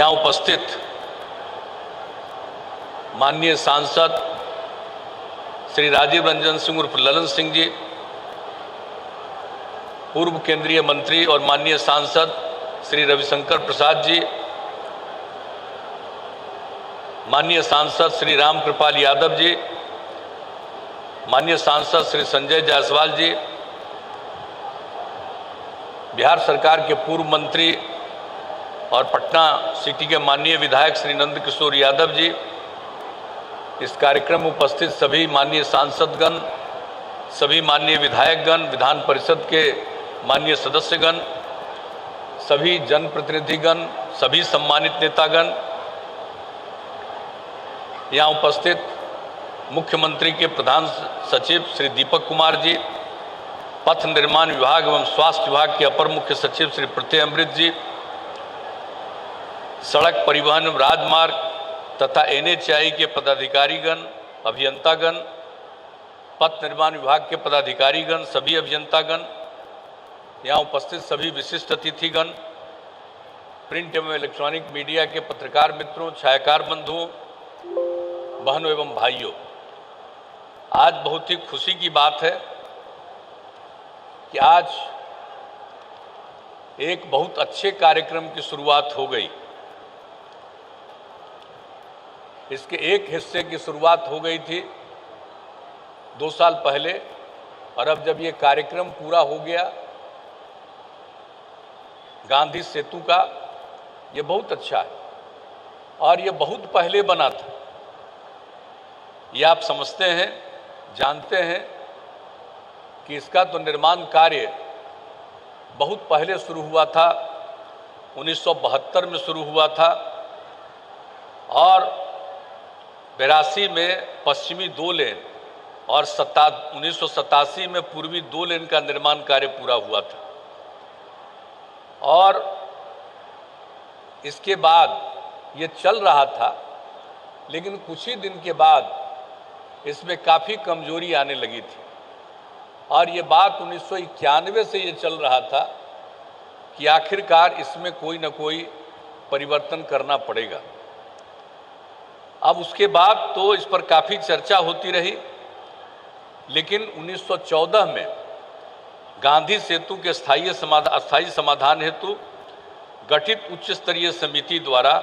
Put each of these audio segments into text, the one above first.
यहाँ उपस्थित माननीय सांसद श्री राजीव रंजन सिंह उर्फ ललन सिंह जी, पूर्व केंद्रीय मंत्री और माननीय सांसद श्री रविशंकर प्रसाद जी, माननीय सांसद श्री राम कृपाल यादव जी, माननीय सांसद श्री संजय जायसवाल जी, बिहार सरकार के पूर्व मंत्री और पटना सिटी के माननीय विधायक श्री नंद किशोर यादव जी, इस कार्यक्रम में उपस्थित सभी माननीय सांसदगण, सभी माननीय विधायकगण, विधान परिषद के माननीय सदस्यगण, सभी जनप्रतिनिधिगण, सभी सम्मानित नेतागण, यहाँ उपस्थित मुख्यमंत्री के प्रधान सचिव श्री दीपक कुमार जी, पथ निर्माण विभाग एवं स्वास्थ्य विभाग के अपर मुख्य सचिव श्री प्रत्यय अमृत जी, सड़क परिवहन राजमार्ग तथा NHAI के पदाधिकारीगण, अभियंतागण, पथ निर्माण विभाग के पदाधिकारीगण, सभी अभियंतागण, यहाँ उपस्थित सभी विशिष्ट अतिथिगण, प्रिंट एवं इलेक्ट्रॉनिक मीडिया के पत्रकार मित्रों, छायाकार बंधुओं, बहनों एवं भाइयों, आज बहुत ही खुशी की बात है कि आज एक बहुत अच्छे कार्यक्रम की शुरुआत हो गई। इसके एक हिस्से की शुरुआत हो गई थी 2 साल पहले, और अब जब ये कार्यक्रम पूरा हो गया गांधी सेतु का, ये बहुत अच्छा है और ये बहुत पहले बना था। ये आप समझते हैं, जानते हैं कि इसका तो निर्माण कार्य बहुत पहले शुरू हुआ था, 1972 में शुरू हुआ था और 82 में पश्चिमी 2 लेन और 1987 में पूर्वी 2 लेन का निर्माण कार्य पूरा हुआ था। और इसके बाद ये चल रहा था, लेकिन कुछ ही दिन के बाद इसमें काफ़ी कमजोरी आने लगी थी और ये बात 1991 से ये चल रहा था कि आखिरकार इसमें कोई ना कोई परिवर्तन करना पड़ेगा। अब उसके बाद तो इस पर काफ़ी चर्चा होती रही, लेकिन 1914 में गांधी सेतु के अस्थायी समाधान हेतु गठित उच्च स्तरीय समिति द्वारा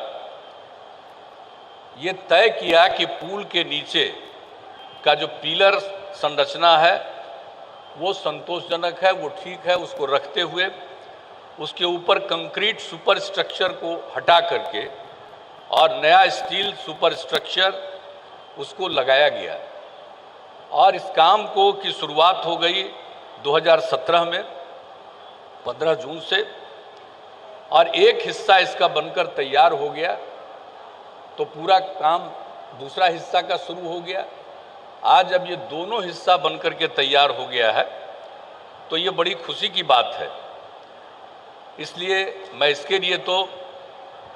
ये तय किया कि पुल के नीचे का जो पिलर संरचना है वो संतोषजनक है, वो ठीक है, उसको रखते हुए उसके ऊपर कंक्रीट सुपर स्ट्रक्चर को हटा करके और नया स्टील सुपर स्ट्रक्चर उसको लगाया गया और इस काम को की शुरुआत हो गई 2017 में 15 जून से, और एक हिस्सा इसका बनकर तैयार हो गया तो पूरा काम दूसरा हिस्सा का शुरू हो गया। आज जब ये दोनों हिस्सा बनकर के तैयार हो गया है तो ये बड़ी खुशी की बात है। इसलिए मैं इसके लिए तो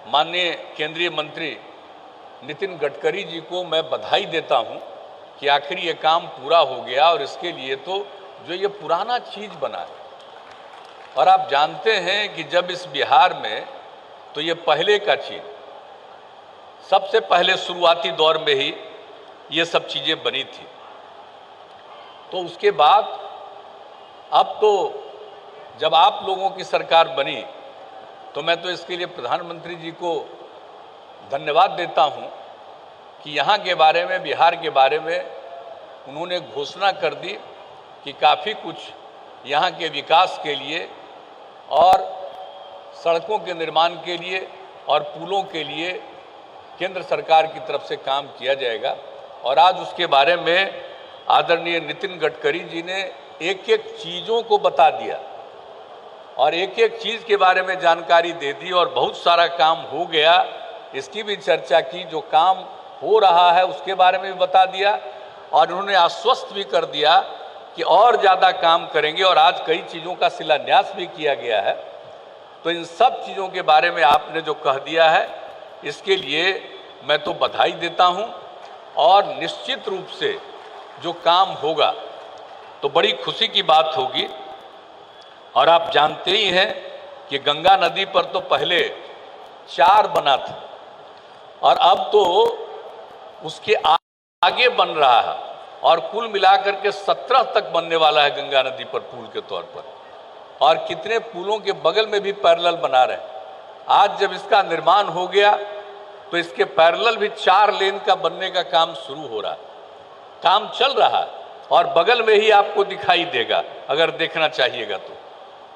माननीय केंद्रीय मंत्री नितिन गडकरी जी को मैं बधाई देता हूं कि आखिर ये काम पूरा हो गया, और इसके लिए तो जो ये पुराना चीज़ बना है। और आप जानते हैं कि जब इस बिहार में तो ये पहले का चीज़, सबसे पहले शुरुआती दौर में ही ये सब चीज़ें बनी थी। तो उसके बाद अब तो जब आप लोगों की सरकार बनी तो मैं तो इसके लिए प्रधानमंत्री जी को धन्यवाद देता हूं कि यहाँ के बारे में, बिहार के बारे में उन्होंने घोषणा कर दी कि काफ़ी कुछ यहाँ के विकास के लिए और सड़कों के निर्माण के लिए और पुलों के लिए केंद्र सरकार की तरफ से काम किया जाएगा। और आज उसके बारे में आदरणीय नितिन गडकरी जी ने एक एक चीज़ों को बता दिया और एक एक चीज़ के बारे में जानकारी दे दी और बहुत सारा काम हो गया, इसकी भी चर्चा की। जो काम हो रहा है उसके बारे में भी बता दिया और उन्होंने आश्वस्त भी कर दिया कि और ज़्यादा काम करेंगे, और आज कई चीज़ों का शिलान्यास भी किया गया है। तो इन सब चीज़ों के बारे में आपने जो कह दिया है, इसके लिए मैं तो बधाई देता हूं, और निश्चित रूप से जो काम होगा तो बड़ी खुशी की बात होगी। और आप जानते ही हैं कि गंगा नदी पर तो पहले 4 बना था और अब तो उसके आगे बन रहा है और कुल मिलाकर के 17 तक बनने वाला है गंगा नदी पर पुल के तौर पर। और कितने पुलों के बगल में भी पैरेलल बना रहे हैं। आज जब इसका निर्माण हो गया तो इसके पैरेलल भी 4 लेन का बनने का काम शुरू हो रहा है, काम चल रहा है और बगल में ही आपको दिखाई देगा अगर देखना चाहिएगा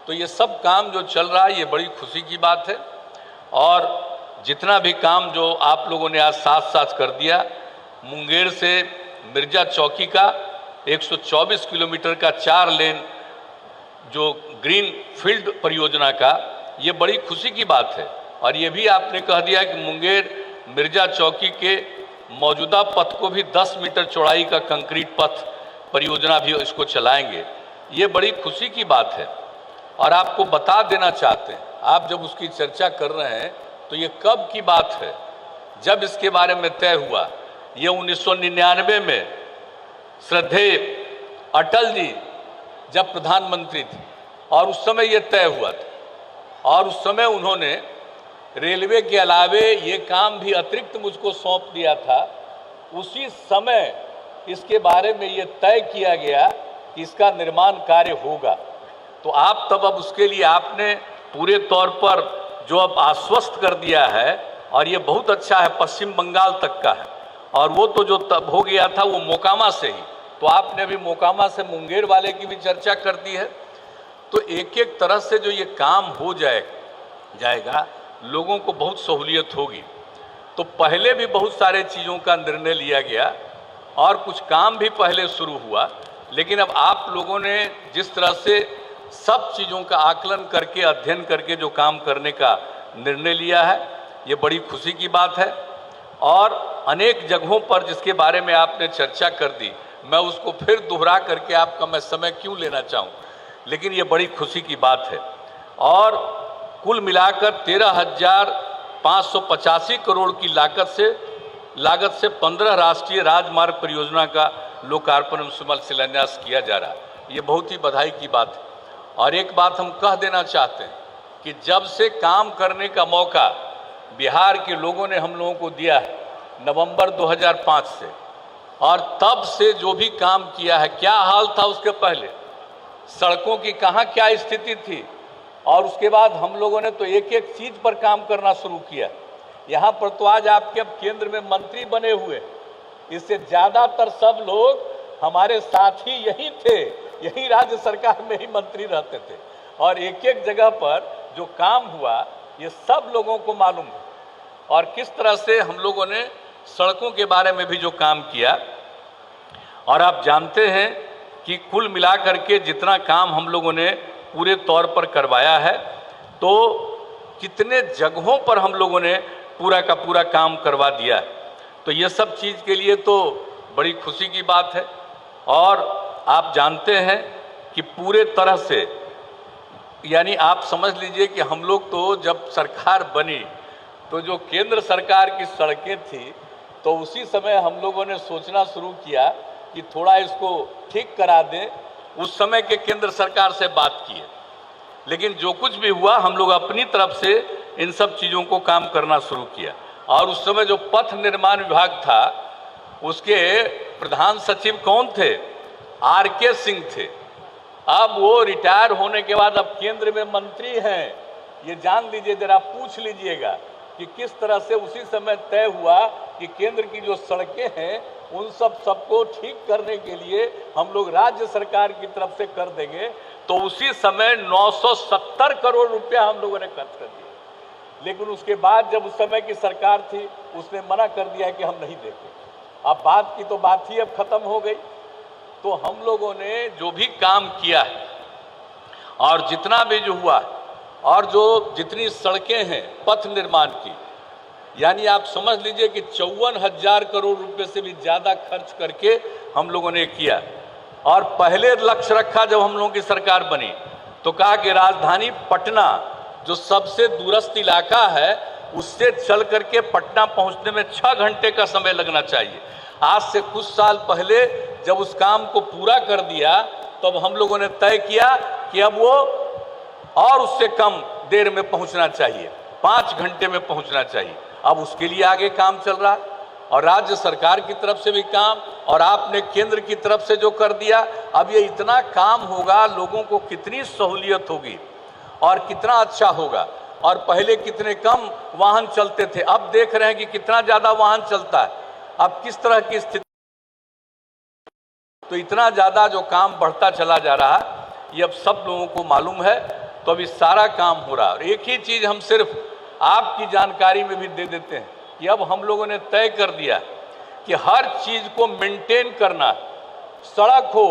तो ये सब काम जो चल रहा है ये बड़ी खुशी की बात है। और जितना भी काम जो आप लोगों ने आज साथ साथ कर दिया, मुंगेर से मिर्जा चौकी का 124 किलोमीटर का 4 लेन जो ग्रीन फील्ड परियोजना का, ये बड़ी खुशी की बात है। और ये भी आपने कह दिया कि मुंगेर मिर्जा चौकी के मौजूदा पथ को भी 10 मीटर चौड़ाई का कंक्रीट पथ परियोजना भी इसको चलाएंगे, ये बड़ी खुशी की बात है। और आपको बता देना चाहते हैं, आप जब उसकी चर्चा कर रहे हैं तो ये कब की बात है जब इसके बारे में तय हुआ। ये 1999 में श्रद्धेय अटल जी जब प्रधानमंत्री थे और उस समय ये तय हुआ था और उस समय उन्होंने रेलवे के अलावे ये काम भी अतिरिक्त मुझको सौंप दिया था। उसी समय इसके बारे में ये तय किया गया कि इसका निर्माण कार्य होगा। तो आप तब अब उसके लिए आपने पूरे तौर पर जो अब आश्वस्त कर दिया है और ये बहुत अच्छा है, पश्चिम बंगाल तक का है। और वो तो जो तब हो गया था वो मोकामा से ही, तो आपने अभी मोकामा से मुंगेर वाले की भी चर्चा कर दी है। तो एक एक तरह से जो ये काम हो जाएगा लोगों को बहुत सहूलियत होगी। तो पहले भी बहुत सारे चीज़ों का निर्णय लिया गया और कुछ काम भी पहले शुरू हुआ, लेकिन अब आप लोगों ने जिस तरह से सब चीज़ों का आकलन करके अध्ययन करके जो काम करने का निर्णय लिया है, ये बड़ी खुशी की बात है। और अनेक जगहों पर जिसके बारे में आपने चर्चा कर दी, मैं उसको फिर दोहरा करके आपका मैं समय क्यों लेना चाहूँ, लेकिन ये बड़ी खुशी की बात है। और कुल मिलाकर 13,585 करोड़ की लागत से 15 राष्ट्रीय राजमार्ग परियोजना का लोकार्पण एवं शिलान्यास किया जा रहा है। ये बहुत ही बधाई की बात है। और एक बात हम कह देना चाहते हैं कि जब से काम करने का मौका बिहार के लोगों ने हम लोगों को दिया है नवंबर 2005 से, और तब से जो भी काम किया है, क्या हाल था उसके पहले, सड़कों की कहाँ क्या स्थिति थी, और उसके बाद हम लोगों ने तो एक एक चीज़ पर काम करना शुरू किया। यहाँ पर तो आज आपके अब केंद्र में मंत्री बने हुए, इससे ज़्यादातर सब लोग हमारे साथी यही थे, यही राज्य सरकार में ही मंत्री रहते थे। और एक एक जगह पर जो काम हुआ ये सब लोगों को मालूम है। और किस तरह से हम लोगों ने सड़कों के बारे में भी जो काम किया, और आप जानते हैं कि कुल मिलाकर के जितना काम हम लोगों ने पूरे तौर पर करवाया है, तो कितने जगहों पर हम लोगों ने पूरा का पूरा काम करवा दिया है। तो ये सब चीज़ के लिए तो बड़ी खुशी की बात है। और आप जानते हैं कि पूरे तरह से, यानी आप समझ लीजिए कि हम लोग तो जब सरकार बनी तो जो केंद्र सरकार की सड़कें थी, तो उसी समय हम लोगों ने सोचना शुरू किया कि थोड़ा इसको ठीक करा दें। उस समय के केंद्र सरकार से बात किए, लेकिन जो कुछ भी हुआ हम लोग अपनी तरफ से इन सब चीज़ों को काम करना शुरू किया। और उस समय जो पथ निर्माण विभाग था उसके प्रधान सचिव कौन थे? RK सिंह थे। अब वो रिटायर होने के बाद अब केंद्र में मंत्री हैं। ये जान लीजिए, जरा पूछ लीजिएगा कि किस तरह से उसी समय तय हुआ कि केंद्र की जो सड़कें हैं उन सबको ठीक करने के लिए हम लोग राज्य सरकार की तरफ से कर देंगे। तो उसी समय 970 करोड़ रुपया हम लोगों ने खर्च कर दिया। लेकिन उसके बाद जब उस समय की सरकार थी उसने मना कर दिया कि हम नहीं देंगे। अब बात की तो बात ही अब खत्म हो गई। तो हम लोगों ने जो भी काम किया है और जितना भी जो हुआ और जो जितनी सड़कें हैं पथ निर्माण की, यानी आप समझ लीजिए कि 54,000 करोड़ रुपए से भी ज़्यादा खर्च करके हम लोगों ने किया। और पहले लक्ष्य रखा जब हम लोगों की सरकार बनी तो कहा कि राजधानी पटना जो सबसे दूरस्थ इलाका है उससे चल करके पटना पहुंचने में 6 घंटे का समय लगना चाहिए। आज से कुछ साल पहले जब उस काम को पूरा कर दिया तब हम लोगों ने तय किया कि अब वो और उससे कम देर में पहुंचना चाहिए। 5 घंटे में पहुंचना चाहिए। अब उसके लिए आगे काम चल रहा है और राज्य सरकार की तरफ से भी काम, और आपने केंद्र की तरफ से जो कर दिया, अब ये इतना काम होगा, लोगों को कितनी सहूलियत होगी और कितना अच्छा होगा। और पहले कितने कम वाहन चलते थे, अब देख रहे हैं कि कितना ज़्यादा वाहन चलता है। अब किस तरह की स्थिति, तो इतना ज़्यादा जो काम बढ़ता चला जा रहा है, ये अब सब लोगों को मालूम है। तो अभी सारा काम हो रहा है। और एक ही चीज़ हम सिर्फ आपकी जानकारी में भी दे देते हैं कि अब हम लोगों ने तय कर दिया कि हर चीज़ को मेंटेन करना, सड़क हो,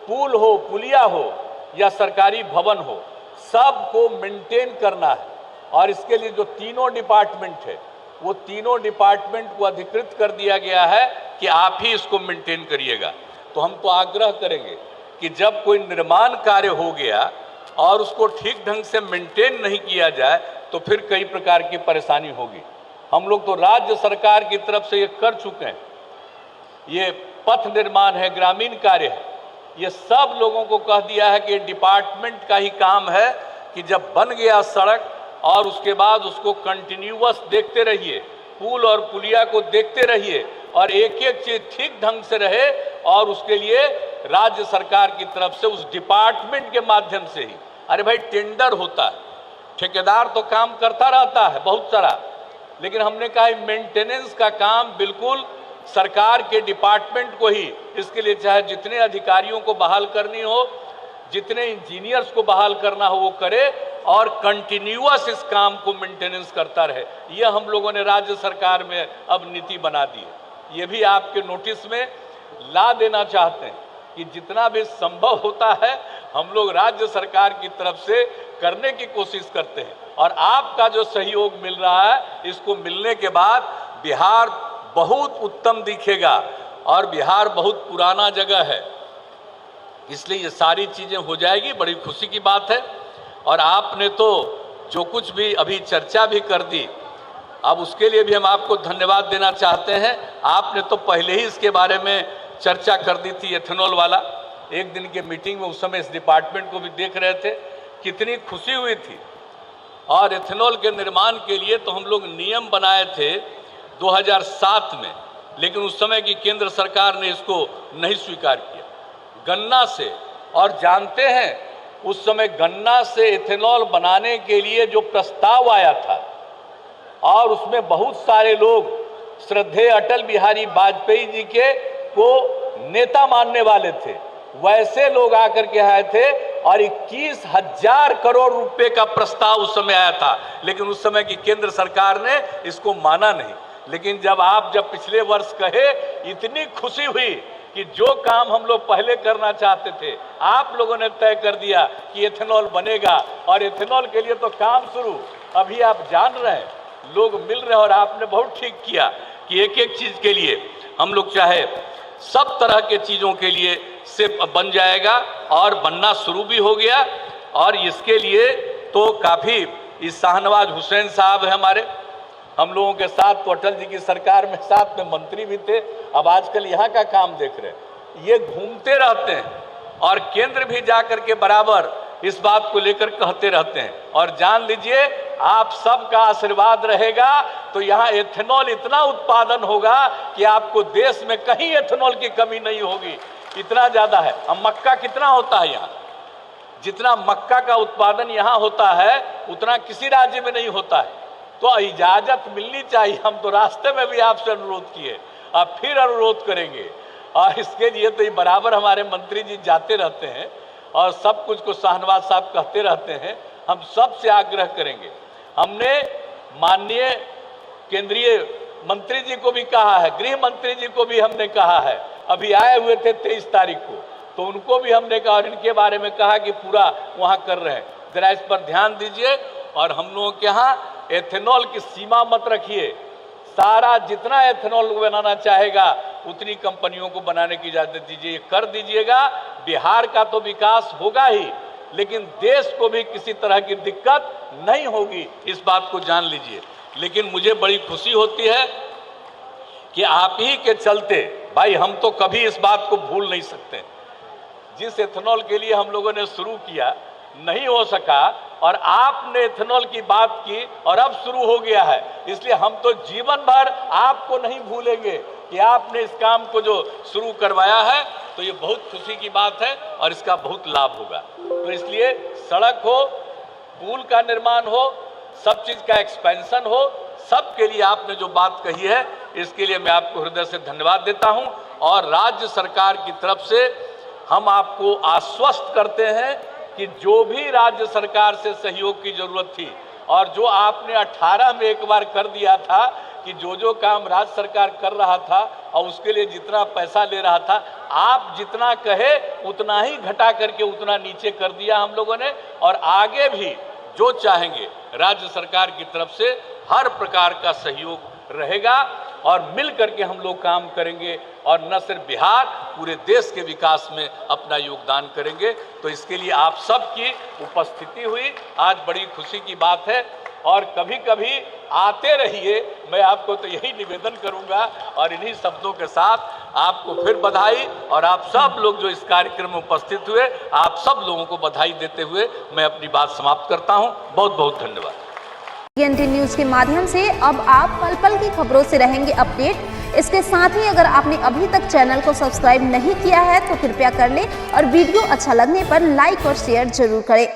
पुल हो, पुलिया हो या सरकारी भवन हो, सबको मेंटेन करना है। और इसके लिए जो तीनों डिपार्टमेंट है, वो तीनों डिपार्टमेंट को अधिकृत कर दिया गया है कि आप ही इसको मेंटेन करिएगा। तो हम तो आग्रह करेंगे कि जब कोई निर्माण कार्य हो गया और उसको ठीक ढंग से मेंटेन नहीं किया जाए तो फिर कई प्रकार की परेशानी होगी। हम लोग तो राज्य सरकार की तरफ से ये कर चुके हैं। ये पथ निर्माण है, ग्रामीण कार्य है, ये सब लोगों को कह दिया है कि डिपार्टमेंट का ही काम है कि जब बन गया सड़क और उसके बाद उसको कंटिन्यूअस देखते रहिए, पुल और पुलिया को देखते रहिए और एक एक चीज ठीक ढंग से रहे। और उसके लिए राज्य सरकार की तरफ से उस डिपार्टमेंट के माध्यम से ही, अरे भाई टेंडर होता है, ठेकेदार तो काम करता रहता है बहुत सारा, लेकिन हमने कहा मेंटेनेंस का काम बिल्कुल सरकार के डिपार्टमेंट को ही, इसके लिए चाहे जितने अधिकारियों को बहाल करनी हो, जितने इंजीनियर्स को बहाल करना हो वो करे और कंटिन्यूअस इस काम को मेंटेनेंस करता रहे। ये हम लोगों ने राज्य सरकार में अब नीति बना दी है। ये भी आपके नोटिस में ला देना चाहते हैं कि जितना भी संभव होता है हम लोग राज्य सरकार की तरफ से करने की कोशिश करते हैं। और आपका जो सहयोग मिल रहा है, इसको मिलने के बाद बिहार बहुत उत्तम दिखेगा और बिहार बहुत पुराना जगह है, इसलिए ये सारी चीज़ें हो जाएगी। बड़ी खुशी की बात है। और आपने तो जो कुछ भी अभी चर्चा भी कर दी, अब उसके लिए भी हम आपको धन्यवाद देना चाहते हैं। आपने तो पहले ही इसके बारे में चर्चा कर दी थी, एथेनॉल वाला। एक दिन के मीटिंग में उस समय इस डिपार्टमेंट को भी देख रहे थे, कितनी खुशी हुई थी। और एथेनॉल के निर्माण के लिए तो हम लोग नियम बनाए थे 2007 में, लेकिन उस समय की केंद्र सरकार ने इसको नहीं स्वीकार किया। गन्ना से, और जानते हैं उस समय गन्ना से एथेनॉल बनाने के लिए जो प्रस्ताव आया था, और उसमें बहुत सारे लोग श्रद्धेय अटल बिहारी वाजपेयी जी के को नेता मानने वाले थे, वैसे लोग आकर के आए थे और 21,000 करोड़ रुपए का प्रस्ताव उस समय आया था। लेकिन उस समय की केंद्र सरकार ने इसको माना नहीं। लेकिन जब पिछले वर्ष कहे, इतनी खुशी हुई कि जो काम हम लोग पहले करना चाहते थे, आप लोगों ने तय कर दिया कि एथेनॉल बनेगा। और एथेनॉल के लिए तो काम शुरू, अभी आप जान रहे हैं, लोग मिल रहे हैं। और आपने बहुत ठीक किया कि एक एक चीज़ के लिए हम लोग चाहे सब तरह के चीज़ों के लिए से बन जाएगा, और बनना शुरू भी हो गया। और इसके लिए तो काफ़ी, इस शाहनवाज हुसैन साहब है हमारे, हम लोगों के साथ, तो अटल जी की सरकार में साथ में मंत्री भी थे। अब आजकल यहाँ का काम देख रहे हैं, ये घूमते रहते हैं और केंद्र भी जाकर के बराबर इस बात को लेकर कहते रहते हैं। और जान लीजिए, आप सबका आशीर्वाद रहेगा तो यहाँ एथेनॉल इतना उत्पादन होगा कि आपको देश में कहीं एथेनॉल की कमी नहीं होगी, इतना ज़्यादा है। अब मक्का कितना होता है यहाँ, जितना मक्का का उत्पादन यहाँ होता है उतना किसी राज्य में नहीं होता है। तो इजाज़त मिलनी चाहिए। हम तो रास्ते में भी आपसे अनुरोध किए, अब फिर अनुरोध करेंगे। और इसके लिए तो ये बराबर हमारे मंत्री जी जाते रहते हैं और सब कुछ को शाहनवाज साहब कहते रहते हैं। हम सबसे आग्रह करेंगे, हमने माननीय केंद्रीय मंत्री जी को भी कहा है, गृह मंत्री जी को भी हमने कहा है, अभी आए हुए थे 23 तारीख को, तो उनको भी हमने कहा और इनके बारे में कहा कि पूरा वहाँ कर रहे हैं, जरा इस पर ध्यान दीजिए। और हम लोगों के यहाँ एथेनॉल की सीमा मत रखिए, सारा जितना एथेनॉल बनाना चाहेगा उतनी कंपनियों को बनाने की इजाज़त दीजिए, कर दीजिएगा। बिहार का तो विकास होगा ही, लेकिन देश को भी किसी तरह की दिक्कत नहीं होगी, इस बात को जान लीजिए। लेकिन मुझे बड़ी खुशी होती है कि आप ही के चलते, भाई हम तो कभी इस बात को भूल नहीं सकते, जिस एथेनॉल के लिए हम लोगों ने शुरू किया नहीं हो सका, और आपने इथेनॉल की बात की और अब शुरू हो गया है, इसलिए हम तो जीवन भर आपको नहीं भूलेंगे कि आपने इस काम को जो शुरू करवाया है। तो ये बहुत खुशी की बात है और इसका बहुत लाभ होगा। तो इसलिए सड़क हो, पुल का निर्माण हो, सब चीज का एक्सपेंशन हो, सबके लिए आपने जो बात कही है इसके लिए मैं आपको हृदय से धन्यवाद देता हूं। और राज्य सरकार की तरफ से हम आपको आश्वस्त करते हैं कि जो भी राज्य सरकार से सहयोग की जरूरत थी और जो आपने 18 में एक बार कर दिया था कि जो काम राज्य सरकार कर रहा था और उसके लिए जितना पैसा ले रहा था, आप जितना कहे उतना ही घटा करके उतना नीचे कर दिया हम लोगों ने। और आगे भी जो चाहेंगे राज्य सरकार की तरफ से हर प्रकार का सहयोग रहेगा और मिल करके हम लोग काम करेंगे और न सिर्फ बिहार, पूरे देश के विकास में अपना योगदान करेंगे। तो इसके लिए आप सबकी उपस्थिति हुई, आज बड़ी खुशी की बात है। और कभी कभी आते रहिए, मैं आपको तो यही निवेदन करूंगा। और इन्हीं शब्दों के साथ आपको फिर बधाई, और आप सब लोग जो इस कार्यक्रम में उपस्थित हुए, आप सब लोगों को बधाई देते हुए मैं अपनी बात समाप्त करता हूं। बहुत बहुत धन्यवाद। TNT न्यूज के माध्यम से अब आप पल पल की खबरों से रहेंगे अपडेट। इसके साथ ही अगर आपने अभी तक चैनल को सब्सक्राइब नहीं किया है तो कृपया कर लें और वीडियो अच्छा लगने पर लाइक और शेयर जरूर करें।